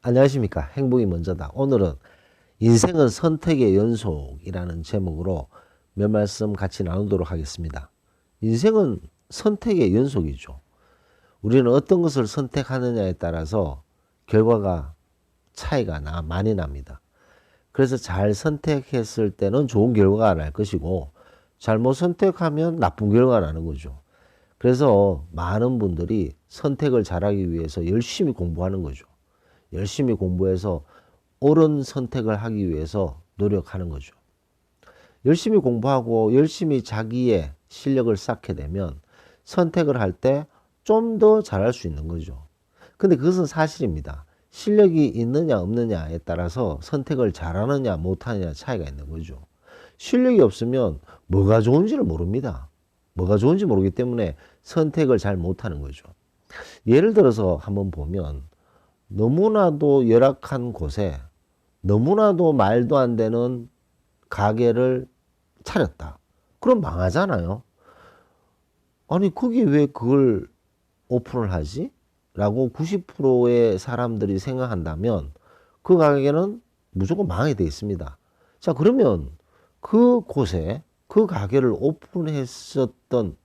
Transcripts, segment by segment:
안녕하십니까. 행복이 먼저다. 오늘은 인생은 선택의 연속이라는 제목으로 몇 말씀 같이 나누도록 하겠습니다. 인생은 선택의 연속이죠. 우리는 어떤 것을 선택하느냐에 따라서 결과가 차이가 많이 납니다. 그래서 잘 선택했을 때는 좋은 결과가 날 것이고 잘못 선택하면 나쁜 결과가 나는 거죠. 그래서 많은 분들이 선택을 잘하기 위해서 열심히 공부하는 거죠. 열심히 공부해서 옳은 선택을 하기 위해서 노력하는 거죠. 열심히 공부하고 열심히 자기의 실력을 쌓게 되면 선택을 할 때 좀 더 잘할 수 있는 거죠. 근데 그것은 사실입니다. 실력이 있느냐 없느냐에 따라서 선택을 잘하느냐 못하느냐 차이가 있는 거죠. 실력이 없으면 뭐가 좋은지를 모릅니다. 뭐가 좋은지 모르기 때문에 선택을 잘 못하는 거죠. 예를 들어서 한번 보면 너무나도 열악한 곳에 너무나도 말도 안 되는 가게를 차렸다. 그럼 망하잖아요. 아니, 거기 왜 그걸 오픈을 하지? 라고 90%의 사람들이 생각한다면 그 가게는 무조건 망하게 돼 있습니다. 자, 그러면 그 곳에 그 가게를 오픈했었던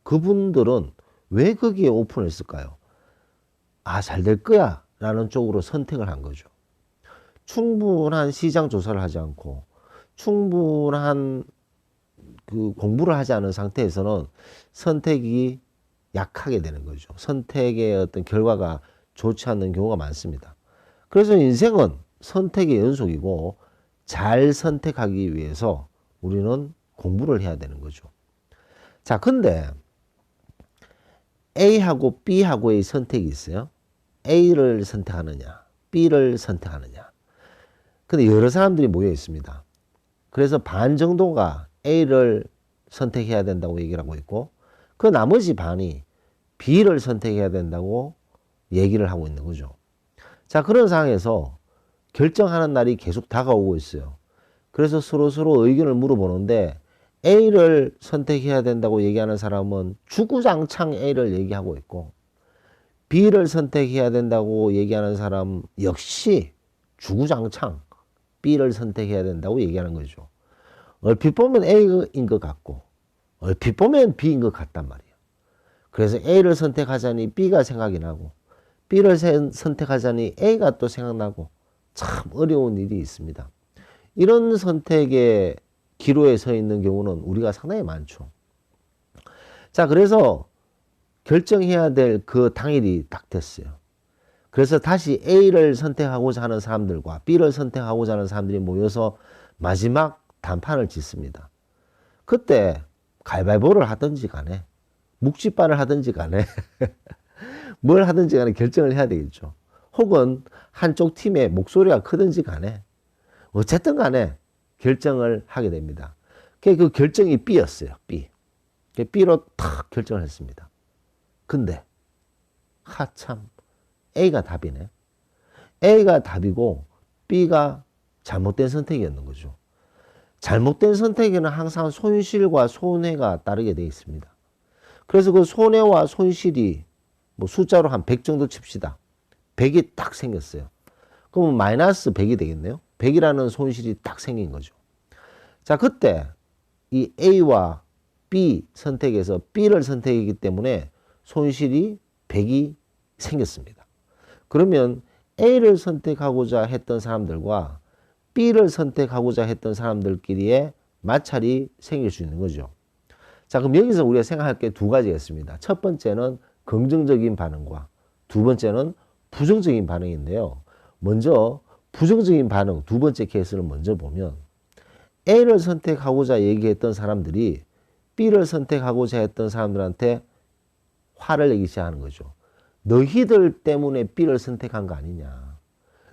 그분들은 왜 거기에 오픈했을까요? 아, 잘 될 거야 라는 쪽으로 선택을 한 거죠. 충분한 시장 조사를 하지 않고 충분한 그 공부를 하지 않은 상태에서는 선택이 약하게 되는 거죠. 선택의 어떤 결과가 좋지 않는 경우가 많습니다. 그래서 인생은 선택의 연속이고 잘 선택하기 위해서 우리는 공부를 해야 되는 거죠. 자, 근데 A하고 B하고의 선택이 있어요. A를 선택하느냐, B를 선택하느냐. 근데 여러 사람들이 모여 있습니다. 그래서 반 정도가 A를 선택해야 된다고 얘기를 하고 있고 그 나머지 반이 B를 선택해야 된다고 얘기를 하고 있는 거죠. 자, 그런 상황에서 결정하는 날이 계속 다가오고 있어요. 그래서 서로 의견을 물어보는데 A를 선택해야 된다고 얘기하는 사람은 주구장창 A를 얘기하고 있고 B를 선택해야 된다고 얘기하는 사람 역시 주구장창 B를 선택해야 된다고 얘기하는 거죠. 얼핏 보면 A인 것 같고 얼핏 보면 B인 것 같단 말이에요. 그래서 A를 선택하자니 B가 생각이 나고 B를 선택하자니 A가 또 생각나고 참 어려운 일이 있습니다. 이런 선택의 기로에 서 있는 경우는 우리가 상당히 많죠. 자, 그래서 결정해야 될 그 당일이 딱 됐어요. 그래서 다시 A를 선택하고자 하는 사람들과 B를 선택하고자 하는 사람들이 모여서 마지막 단판을 짓습니다. 그때 가위바위보를 하든지 간에 묵찌발을 하든지 간에 뭘 하든지 간에 결정을 해야 되겠죠. 혹은 한쪽 팀의 목소리가 크든지 간에 어쨌든 간에 결정을 하게 됩니다. 그 결정이 B였어요. B. B로 탁 결정을 했습니다. 근데 하참 A가 답이네. A가 답이고 B가 잘못된 선택이었는 거죠. 잘못된 선택에는 항상 손실과 손해가 따르게 되어 있습니다. 그래서 그 손해와 손실이 뭐 숫자로 한 100 정도 칩시다. 100이 딱 생겼어요. 그러면 마이너스 100이 되겠네요. 100이라는 손실이 딱 생긴 거죠. 자, 그때 이 A와 B 선택에서 B를 선택했기 때문에 손실이 100이 생겼습니다. 그러면 A를 선택하고자 했던 사람들과 B를 선택하고자 했던 사람들끼리의 마찰이 생길 수 있는 거죠. 자, 그럼 여기서 우리가 생각할 게 두 가지가 있습니다. 첫 번째는 긍정적인 반응과 두 번째는 부정적인 반응인데요. 먼저 부정적인 반응, 두 번째 케이스를 먼저 보면 A를 선택하고자 얘기했던 사람들이 B를 선택하고자 했던 사람들한테 화를 내기 시작하는 거죠. 너희들 때문에 B를 선택한 거 아니냐.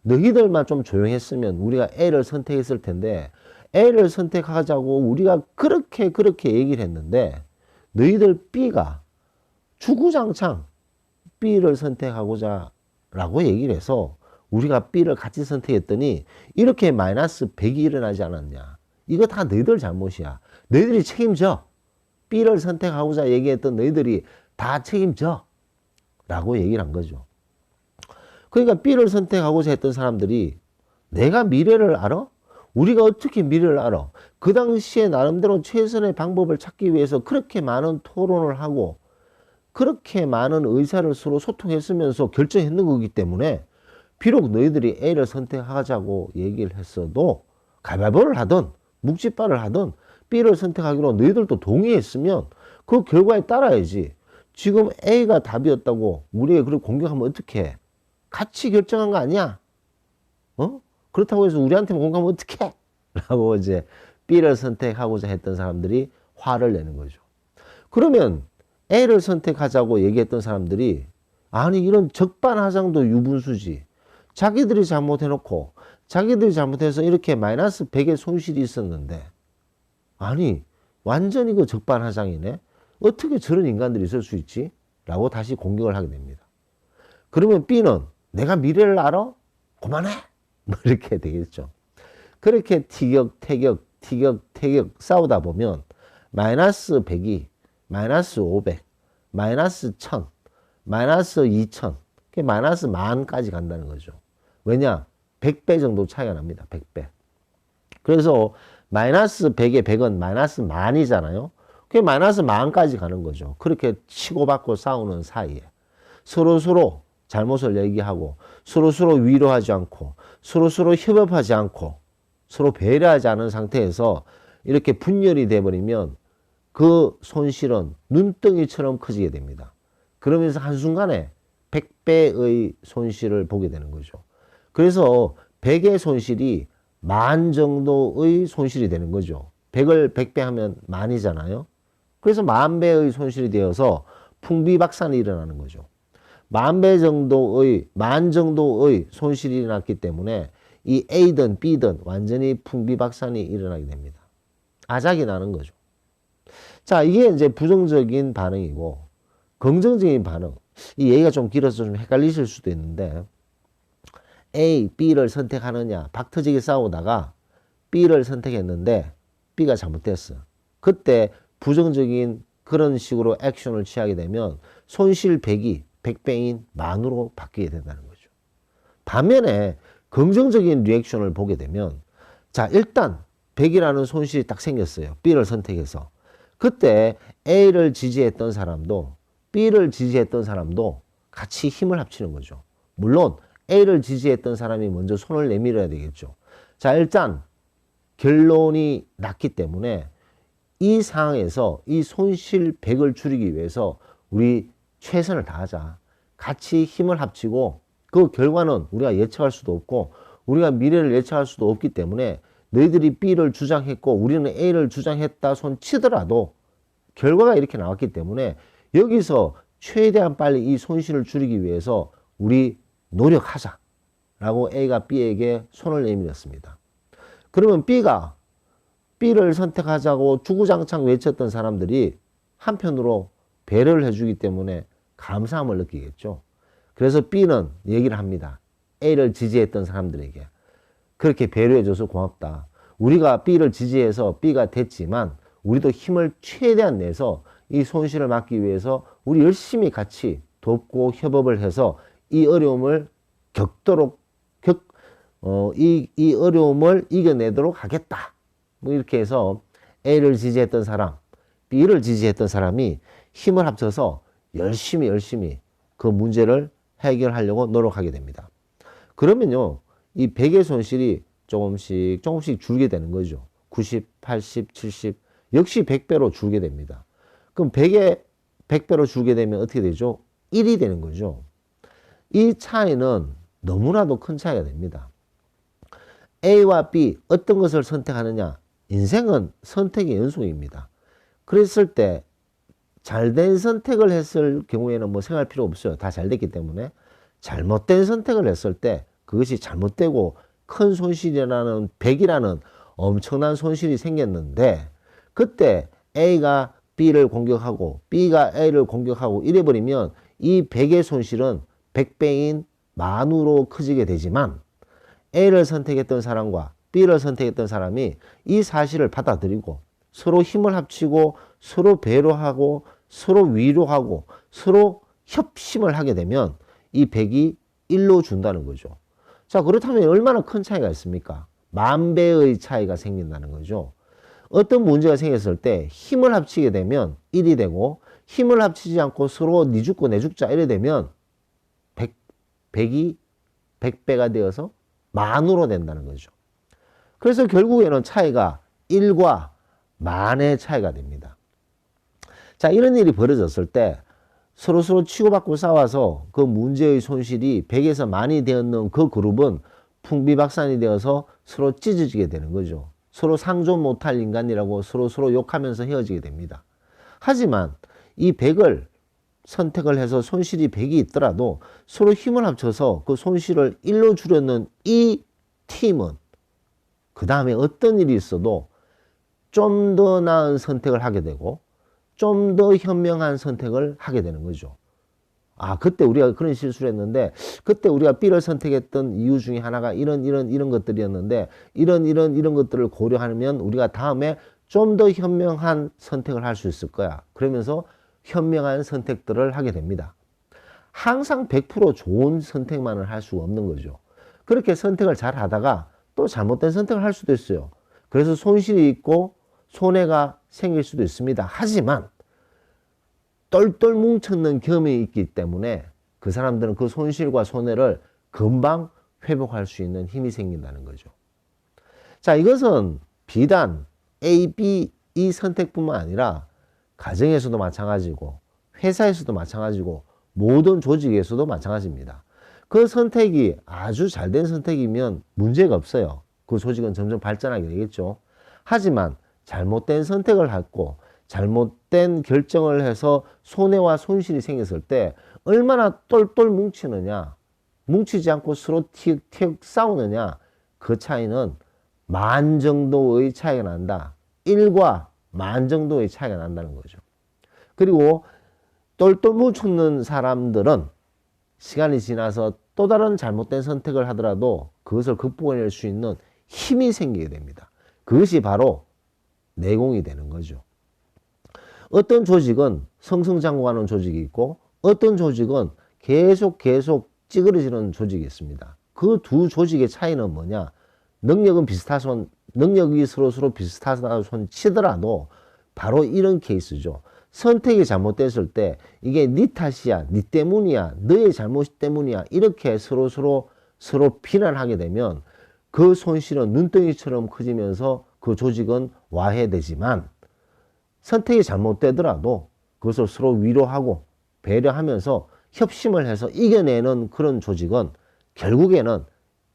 너희들만 좀 조용했으면 우리가 A를 선택했을 텐데 A를 선택하자고 우리가 그렇게 얘기를 했는데 너희들 B가 주구장창 B를 선택하고자 라고 얘기를 해서 우리가 B를 같이 선택했더니 이렇게 마이너스 100이 일어나지 않았냐. 이거 다 너희들 잘못이야. 너희들이 책임져. B를 선택하고자 얘기했던 너희들이 다 책임져. 라고 얘기를 한 거죠. 그러니까 B를 선택하고자 했던 사람들이 내가 미래를 알아? 우리가 어떻게 미래를 알아? 그 당시에 나름대로 최선의 방법을 찾기 위해서 그렇게 많은 토론을 하고 그렇게 많은 의사를 서로 소통했으면서 결정했는 거기 때문에 비록 너희들이 A를 선택하자고 얘기를 했어도 가위바위보를 하든 묵찌발을 하든 B를 선택하기로 너희들도 동의했으면 그 결과에 따라야지. 지금 A가 답이었다고 우리가 그걸 공격하면 어떡해? 같이 결정한 거 아니야? 어? 그렇다고 해서 우리한테만 공격하면 어떡해? 라고 이제 B를 선택하고자 했던 사람들이 화를 내는 거죠. 그러면 A를 선택하자고 얘기했던 사람들이 아니 이런 적반하장도 유분수지. 자기들이 잘못해놓고 자기들이 잘못해서 이렇게 마이너스 100의 손실이 있었는데 아니 완전히 그 적반하장이네. 어떻게 저런 인간들이 있을 수 있지? 라고 다시 공격을 하게 됩니다. 그러면 B는 내가 미래를 알아? 그만해! 뭐 이렇게 되겠죠. 그렇게 티격태격 싸우다 보면 마이너스 100이 마이너스 500, 마이너스 1000, 마이너스 2000, 마이너스 10,000까지 간다는 거죠. 왜냐? 100배 정도 차이가 납니다. 100배. 그래서 마이너스 100에 100은 마이너스 10,000이잖아요. 그게 마이너스 10,000까지 가는 거죠. 그렇게 치고받고 싸우는 사이에 서로서로 잘못을 얘기하고 서로서로 위로하지 않고 서로서로 협업하지 않고 서로 배려하지 않은 상태에서 이렇게 분열이 돼버리면 그 손실은 눈덩이처럼 커지게 됩니다. 그러면서 한순간에 100배의 손실을 보게 되는 거죠. 그래서 100의 손실이 10,000 정도의 손실이 되는 거죠. 100을 100배 하면 10,000이잖아요. 그래서 10,000배의 손실이 되어서 풍비박산이 일어나는 거죠. 10,000배 정도의, 10,000 정도의 손실이 일어났기 때문에 이 A든 B든 완전히 풍비박산이 일어나게 됩니다. 아작이 나는 거죠. 자, 이게 이제 부정적인 반응이고, 긍정적인 반응. 이 얘기가 좀 길어서 좀 헷갈리실 수도 있는데, A, B를 선택하느냐, 박터지게 싸우다가 B를 선택했는데, B가 잘못됐어. 그때 부정적인 그런 식으로 액션을 취하게 되면 손실 100이 100배인 10,000으로 바뀌게 된다는 거죠. 반면에 긍정적인 리액션을 보게 되면 자 일단 100이라는 손실이 딱 생겼어요. B를 선택해서. 그때 A를 지지했던 사람도 B를 지지했던 사람도 같이 힘을 합치는 거죠. 물론 A를 지지했던 사람이 먼저 손을 내밀어야 되겠죠. 자 일단 결론이 났기 때문에 이 상황에서 이 손실 100을 줄이기 위해서 우리 최선을 다하자. 같이 힘을 합치고 그 결과는 우리가 예측할 수도 없고 우리가 미래를 예측할 수도 없기 때문에 너희들이 B를 주장했고 우리는 A를 주장했다 손 치더라도 결과가 이렇게 나왔기 때문에 여기서 최대한 빨리 이 손실을 줄이기 위해서 우리 노력하자 라고 A가 B에게 손을 내밀었습니다. 그러면 B가 B를 선택하자고 주구장창 외쳤던 사람들이 한편으로 배려를 해주기 때문에 감사함을 느끼겠죠. 그래서 B는 얘기를 합니다. A를 지지했던 사람들에게. 그렇게 배려해줘서 고맙다. 우리가 B를 지지해서 B가 됐지만 우리도 힘을 최대한 내서 이 손실을 막기 위해서 우리 열심히 같이 돕고 협업을 해서 이 어려움을 이 어려움을 이겨내도록 하겠다. 뭐 이렇게 해서 A를 지지했던 사람, B를 지지했던 사람이 힘을 합쳐서 열심히 그 문제를 해결하려고 노력하게 됩니다. 그러면요, 이 100의 손실이 조금씩 줄게 되는 거죠. 90, 80, 70, 역시 100배로 줄게 됩니다. 그럼 100배로 줄게 되면 어떻게 되죠? 1이 되는 거죠. 이 차이는 너무나도 큰 차이가 됩니다. A와 B 어떤 것을 선택하느냐? 인생은 선택의 연속입니다. 그랬을 때 잘된 선택을 했을 경우에는 뭐 생각할 필요 없어요. 다 잘 됐기 때문에. 잘못된 선택을 했을 때 그것이 잘못되고 큰 손실이라는 100이라는 엄청난 손실이 생겼는데 그때 A가 B를 공격하고 B가 A를 공격하고 이래버리면 이 100의 손실은 100배인 만으로 커지게 되지만 A를 선택했던 사람과 B를 선택했던 사람이 이 사실을 받아들이고 서로 힘을 합치고 서로 배려하고 서로 위로하고 서로 협심을 하게 되면 이 100이 1로 준다는 거죠. 자, 그렇다면 얼마나 큰 차이가 있습니까? 만 배의 차이가 생긴다는 거죠. 어떤 문제가 생겼을 때 힘을 합치게 되면 1이 되고 힘을 합치지 않고 서로 니 죽고 내 죽자 이래 되면 100이 100배가 되어서 만으로 된다는 거죠. 그래서 결국에는 차이가 1과 만의 차이가 됩니다. 자, 이런 일이 벌어졌을 때 서로 치고받고 싸워서 그 문제의 손실이 100에서 만이 되었는 그 그룹은 풍비박산이 되어서 서로 찢어지게 되는 거죠. 서로 상존 못할 인간이라고 서로 욕하면서 헤어지게 됩니다. 하지만 이 100을 선택을 해서 손실이 100이 있더라도 서로 힘을 합쳐서 그 손실을 1로 줄였는 이 팀은 그 다음에 어떤 일이 있어도 좀 더 나은 선택을 하게 되고 좀 더 현명한 선택을 하게 되는 거죠. 아, 그때 우리가 그런 실수를 했는데 그때 우리가 B를 선택했던 이유 중에 하나가 이런 것들이었는데 이런 것들을 고려하면 우리가 다음에 좀 더 현명한 선택을 할 수 있을 거야. 그러면서 현명한 선택들을 하게 됩니다. 항상 100% 좋은 선택만을 할 수가 없는 거죠. 그렇게 선택을 잘 하다가 또 잘못된 선택을 할 수도 있어요. 그래서 손실이 있고 손해가 생길 수도 있습니다. 하지만 똘똘 뭉쳤는 경험이 있기 때문에 그 사람들은 그 손실과 손해를 금방 회복할 수 있는 힘이 생긴다는 거죠. 자, 이것은 비단 A, B, 이 선택뿐만 아니라 가정에서도 마찬가지고 회사에서도 마찬가지고 모든 조직에서도 마찬가지입니다. 그 선택이 아주 잘된 선택이면 문제가 없어요. 그 조직은 점점 발전하게 되겠죠. 하지만 잘못된 선택을 하고 잘못된 결정을 해서 손해와 손실이 생겼을 때 얼마나 똘똘 뭉치느냐, 뭉치지 않고 서로 티격태격 싸우느냐, 그 차이는 만 정도의 차이가 난다. 1과 만 정도의 차이가 난다는 거죠. 그리고 똘똘 뭉쳤는 사람들은 시간이 지나서 또 다른 잘못된 선택을 하더라도 그것을 극복해낼 수 있는 힘이 생기게 됩니다. 그것이 바로 내공이 되는 거죠. 어떤 조직은 승승장구하는 조직이 있고 어떤 조직은 계속 찌그러지는 조직이 있습니다. 그 두 조직의 차이는 뭐냐? 능력이 서로 비슷하다 손 치더라도 바로 이런 케이스죠. 선택이 잘못됐을 때 이게 네 탓이야, 네 때문이야, 너의 잘못 때문이야 이렇게 서로 비난하게 되면 그 손실은 눈덩이처럼 커지면서 그 조직은 와해되지만 선택이 잘못되더라도 그것을 서로 위로하고 배려하면서 협심을 해서 이겨내는 그런 조직은 결국에는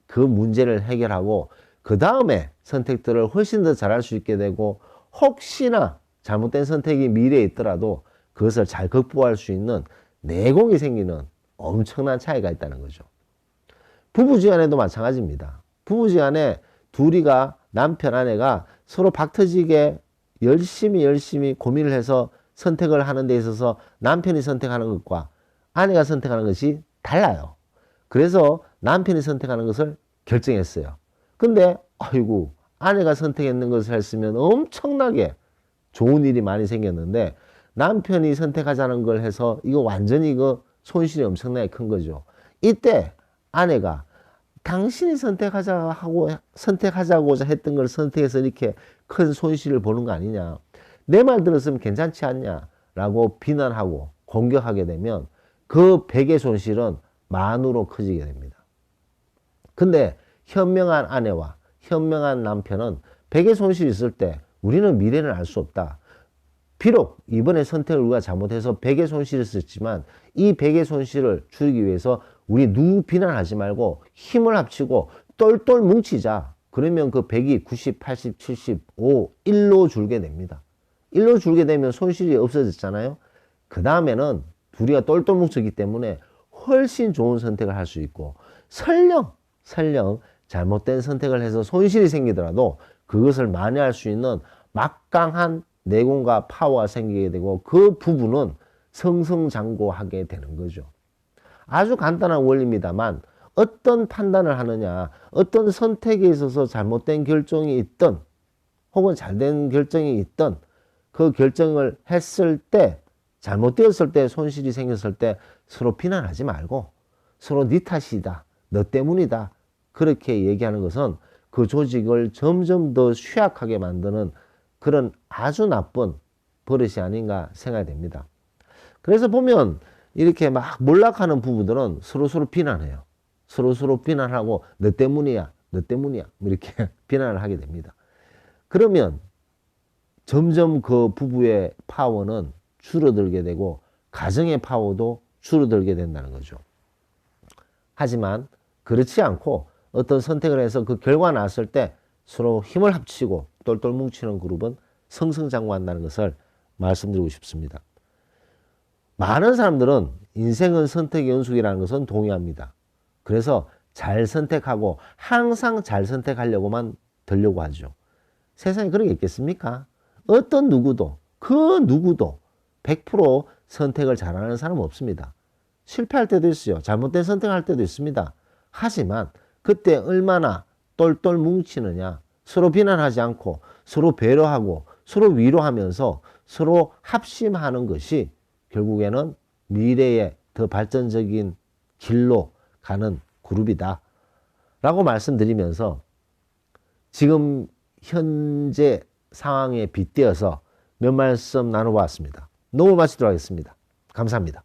그 문제를 해결하고 그 다음에 선택들을 훨씬 더 잘할 수 있게 되고 혹시나 잘못된 선택이 미래에 있더라도 그것을 잘 극복할 수 있는 내공이 생기는 엄청난 차이가 있다는 거죠. 부부지간에도 마찬가지입니다. 부부지간에 둘이가 남편 아내가 서로 박터지게 열심히 고민을 해서 선택을 하는 데 있어서 남편이 선택하는 것과 아내가 선택하는 것이 달라요. 그래서 남편이 선택하는 것을 결정했어요. 근데 아이고 아내가 선택했는 것을 했으면 엄청나게 좋은 일이 많이 생겼는데 남편이 선택하자는 걸 해서 이거 완전히 이거 손실이 엄청나게 큰 거죠. 이때 아내가 당신이 선택하자고자 했던 걸 선택해서 이렇게 큰 손실을 보는 거 아니냐. 내 말 들었으면 괜찮지 않냐. 라고 비난하고 공격하게 되면 그 100의 손실은 만으로 커지게 됩니다. 근데 현명한 아내와 현명한 남편은 100의 손실이 있을 때 우리는 미래는 알 수 없다. 비록 이번에 선택을 우리가 잘못해서 100의 손실을 썼지만 이 100의 손실을 줄이기 위해서 우리 누구 비난하지 말고 힘을 합치고 똘똘 뭉치자. 그러면 그 100이 90, 80, 75, 1로 줄게 됩니다. 1로 줄게 되면 손실이 없어졌잖아요. 그 다음에는 둘이가 똘똘 뭉쳤기 때문에 훨씬 좋은 선택을 할 수 있고 설령 잘못된 선택을 해서 손실이 생기더라도 그것을 만회할 수 있는 막강한 내공과 파워가 생기게 되고 그 부분은 승승장구하게 되는 거죠. 아주 간단한 원리입니다만 어떤 판단을 하느냐, 어떤 선택에 있어서 잘못된 결정이 있든 혹은 잘된 결정이 있든 그 결정을 했을 때 잘못되었을 때 손실이 생겼을 때 서로 비난하지 말고 서로 네 탓이다, 너 때문이다, 그렇게 얘기하는 것은 그 조직을 점점 더 취약하게 만드는 그런 아주 나쁜 버릇이 아닌가 생각이 됩니다. 그래서 보면 이렇게 막 몰락하는 부부들은 서로서로 비난해요. 서로서로 비난하고 너 때문이야, 너 때문이야, 뭐 이렇게 비난을 하게 됩니다. 그러면 점점 그 부부의 파워는 줄어들게 되고 가정의 파워도 줄어들게 된다는 거죠. 하지만 그렇지 않고 어떤 선택을 해서 그 결과 나왔을 때 서로 힘을 합치고 똘똘 뭉치는 그룹은 승승장구한다는 것을 말씀드리고 싶습니다. 많은 사람들은 인생은 선택의 연속이라는 것은 동의합니다. 그래서 잘 선택하고 항상 잘 선택하려고만 들려고 하죠. 세상에 그런 게 있겠습니까? 어떤 누구도, 그 누구도 100% 선택을 잘하는 사람은 없습니다. 실패할 때도 있어요. 잘못된 선택할 때도 있습니다. 하지만 그때 얼마나 똘똘 뭉치느냐, 서로 비난하지 않고 서로 배려하고 서로 위로하면서 서로 합심하는 것이 결국에는 미래의 더 발전적인 길로 가는 그룹이다 라고 말씀드리면서 지금 현재 상황에 빗대어서 몇 말씀 나눠보았습니다. 녹음 마치도록 하겠습니다. 감사합니다.